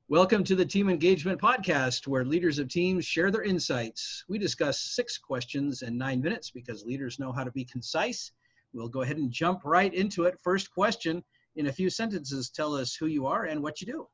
Welcome to the Team Engagement Podcast, where leaders of teams share their insights. We discuss 6 questions in 9 minutes because leaders know how to be concise. We'll go ahead and jump right into it. First question, in a few sentences, tell us who you are and what you do.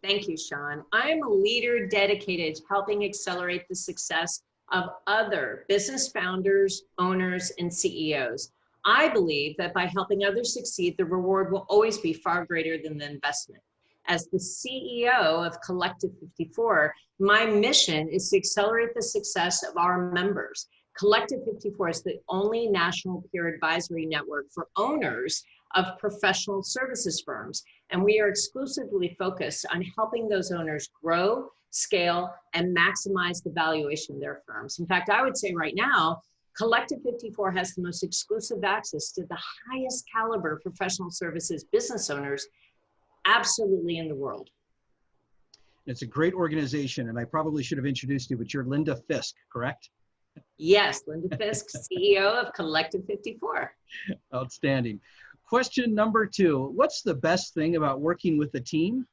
Thank you, Sean. I'm a leader dedicated to helping accelerate the success of other business founders, owners, and CEOs. I believe that by helping others succeed, the reward will always be far greater than the investment. As the CEO of Collective 54, my mission is to accelerate the success of our members. Collective 54 is the only national peer advisory network for owners of professional services firms, and we are exclusively focused on helping those owners grow, scale, and maximize the valuation of their firms. In fact, I would say right now, Collective 54 has the most exclusive access to the highest caliber professional services business owners absolutely in the world. It's a great organization, and I probably should have introduced you, but you're Linda Fisk, correct? Yes, Linda Fisk, CEO of Collective 54. Outstanding. Question number 2, what's the best thing about working with a team?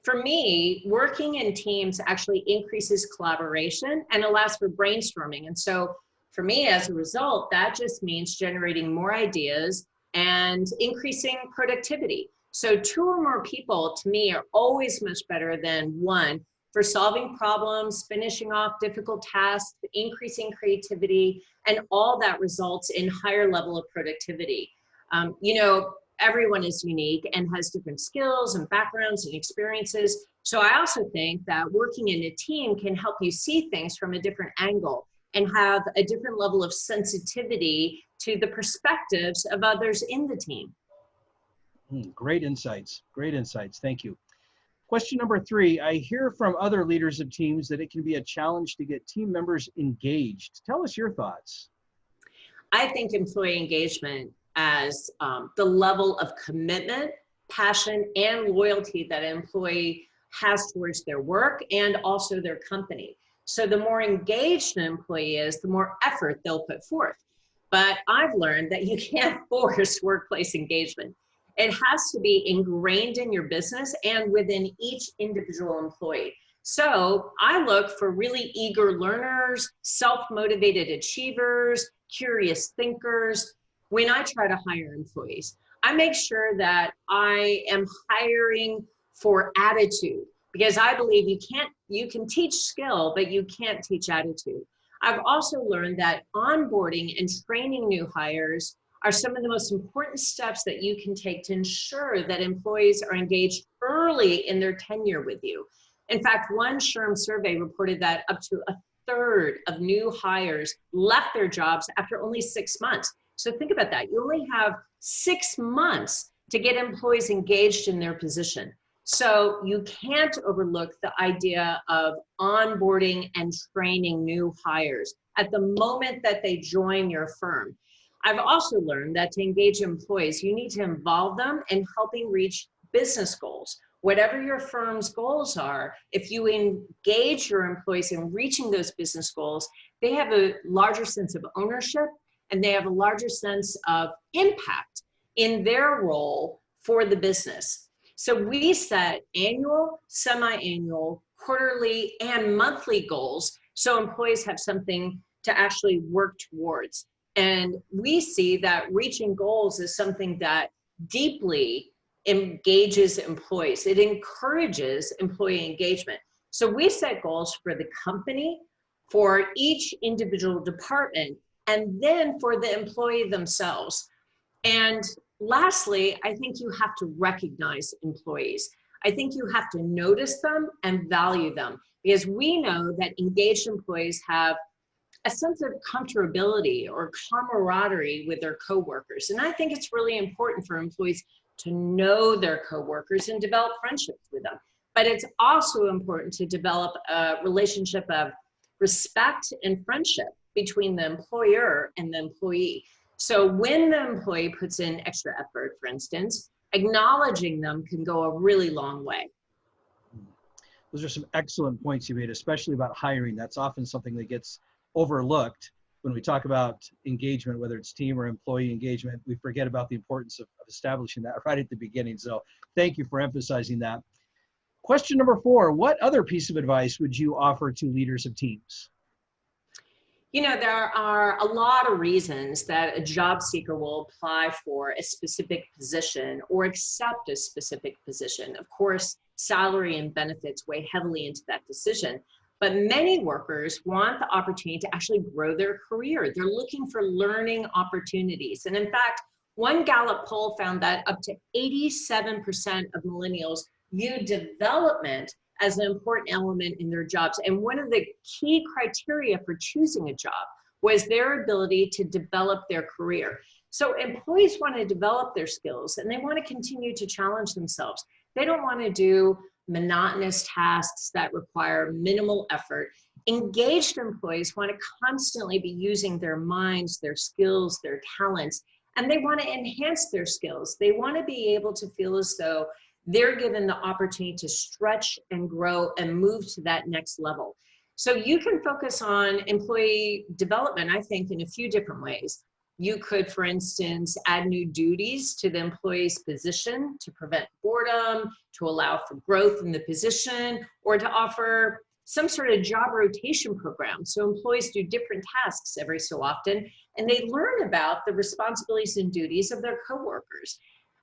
For me, working in teams actually increases collaboration and allows for brainstorming. And so for me, as a result, that just means generating more ideas and increasing productivity. So 2 or more people, to me, are always much better than 1 for solving problems, finishing off difficult tasks, increasing creativity, and all that results in higher level of productivity. Everyone is unique and has different skills and backgrounds and experiences. So I also think that working in a team can help you see things from a different angle and have a different level of sensitivity to the perspectives of others in the team. Great insights. Great insights. Thank you. Question number 3, I hear from other leaders of teams that it can be a challenge to get team members engaged. Tell us your thoughts. I think employee engagement as the level of commitment, passion, and loyalty that an employee has towards their work and also their company. So the more engaged an employee is, the more effort they'll put forth. But I've learned that you can't force workplace engagement. It has to be ingrained in your business and within each individual employee. So I look for really eager learners, self-motivated achievers, curious thinkers. When I try to hire employees, I make sure that I am hiring for attitude, because I believe you can teach skill, but you can't teach attitude. I've also learned that onboarding and training new hires are some of the most important steps that you can take to ensure that employees are engaged early in their tenure with you. In fact, one SHRM survey reported that up to 1/3 of new hires left their jobs after only 6 months. So think about that. You only have 6 months to get employees engaged in their position. So you can't overlook the idea of onboarding and training new hires at the moment that they join your firm. I've also learned that to engage employees, you need to involve them in helping reach business goals. Whatever your firm's goals are, if you engage your employees in reaching those business goals, they have a larger sense of ownership and they have a larger sense of impact in their role for the business. So we set annual, semi-annual, quarterly, and monthly goals so employees have something to actually work towards. And we see that reaching goals is something that deeply engages employees. It encourages employee engagement. So we set goals for the company, for each individual department, and then for the employee themselves. And lastly, I think you have to recognize employees. I think you have to notice them and value them, because we know that engaged employees have a sense of comfortability or camaraderie with their coworkers. And I think it's really important for employees to know their coworkers and develop friendships with them. But it's also important to develop a relationship of respect and friendship between the employer and the employee. So when the employee puts in extra effort, for instance, acknowledging them can go a really long way. Those are some excellent points you made, especially about hiring. That's often something that gets overlooked when we talk about engagement, whether it's team or employee engagement. We forget about the importance of establishing that right at the beginning. So thank you for emphasizing that. Question number 4, what other piece of advice would you offer to leaders of teams? You know, there are a lot of reasons that a job seeker will apply for a specific position or accept a specific position. Of course, salary and benefits weigh heavily into that decision. But many workers want the opportunity to actually grow their career. They're looking for learning opportunities. And in fact, one Gallup poll found that up to 87% of millennials view development as an important element in their jobs. And one of the key criteria for choosing a job was their ability to develop their career. So employees want to develop their skills and they want to continue to challenge themselves. They don't want to do monotonous tasks that require minimal effort. Engaged employees want to constantly be using their minds, their skills, their talents, and they want to enhance their skills. They want to be able to feel as though they're given the opportunity to stretch and grow and move to that next level. So you can focus on employee development, I think, in a few different ways. You could, for instance, add new duties to the employee's position to prevent boredom, to allow for growth in the position, or to offer some sort of job rotation program. So employees do different tasks every so often, and they learn about the responsibilities and duties of their coworkers.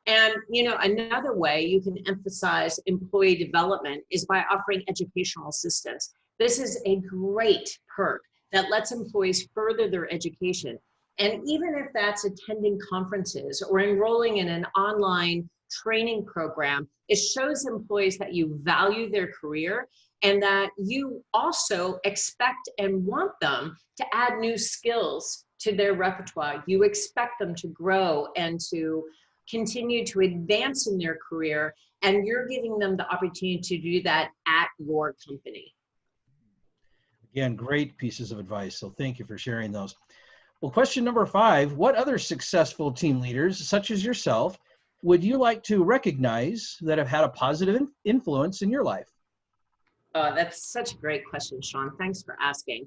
And, you know, another way you can emphasize employee development is by offering educational assistance. This is a great perk that lets employees further their education. And even if that's attending conferences or enrolling in an online training program, it shows employees that you value their career and that you also expect and want them to add new skills to their repertoire. You expect them to grow and to continue to advance in their career, and you're giving them the opportunity to do that at your company. Again, great pieces of advice. So thank you for sharing those. Well, question number 5, what other successful team leaders, such as yourself, would you like to recognize that have had a positive influence in your life? That's such a great question, Sean. Thanks for asking.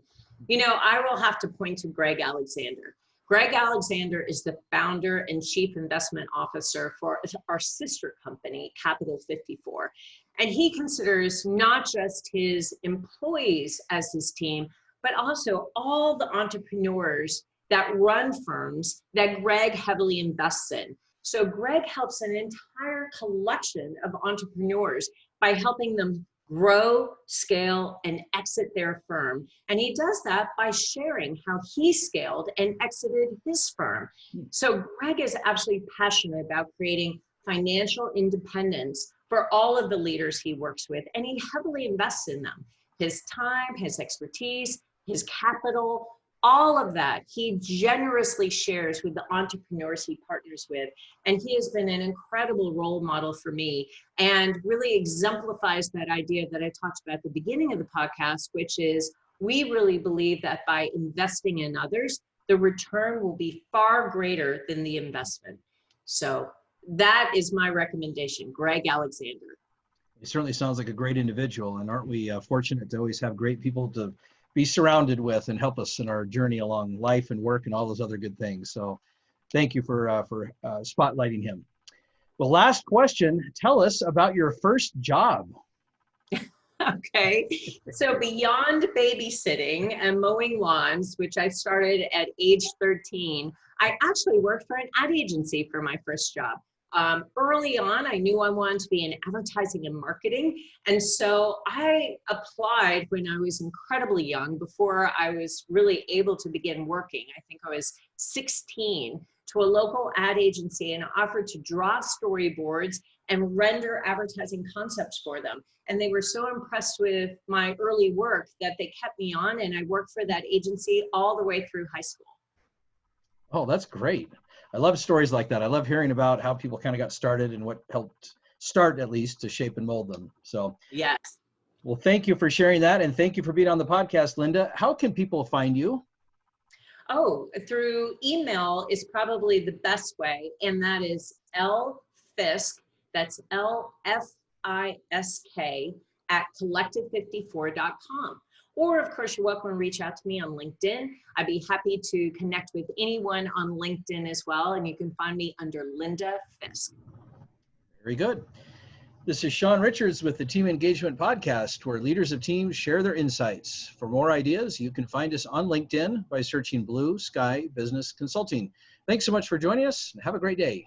You know, I will have to point to Greg Alexander. Greg Alexander is the founder and chief investment officer for our sister company, Capital 54. And he considers not just his employees as his team, but also all the entrepreneurs that run firms that Greg heavily invests in. So Greg helps an entire collection of entrepreneurs by helping them grow, scale, and exit their firm. And he does that by sharing how he scaled and exited his firm. So Greg is absolutely passionate about creating financial independence for all of the leaders he works with, and he heavily invests in them. His time, his expertise, his capital, all of that he generously shares with the entrepreneurs he partners with. And he has been an incredible role model for me and really exemplifies that idea that I talked about at the beginning of the podcast, which is we really believe that by investing in others, the return will be far greater than the investment. So that is my recommendation, Greg Alexander. He certainly sounds like a great individual, and aren't we fortunate to always have great people to be surrounded with and help us in our journey along life and work and all those other good things. So thank you for spotlighting him. Well, last question, tell us about your first job. Okay, so beyond babysitting and mowing lawns, which I started at age 13, I actually worked for an ad agency for my first job. Early on, I knew I wanted to be in advertising and marketing. And so I applied when I was incredibly young, before I was really able to begin working. I think I was 16, to a local ad agency and offered to draw storyboards and render advertising concepts for them. And they were so impressed with my early work that they kept me on, and I worked for that agency all the way through high school. Oh, that's great. I love stories like that. I love hearing about how people kind of got started and what helped start, at least, to shape and mold them. So, yes. Well, thank you for sharing that. And thank you for being on the podcast, Linda. How can people find you? Oh, through email is probably the best way. And that is lfisk, that's LFISK at collective54.com. Or, of course, you're welcome to reach out to me on LinkedIn. I'd be happy to connect with anyone on LinkedIn as well. And you can find me under Linda Fisk. Very good. This is Sean Richards with the Team Engagement Podcast, where leaders of teams share their insights. For more ideas, you can find us on LinkedIn by searching Blue Sky Business Consulting. Thanks so much for joining us, and have a great day.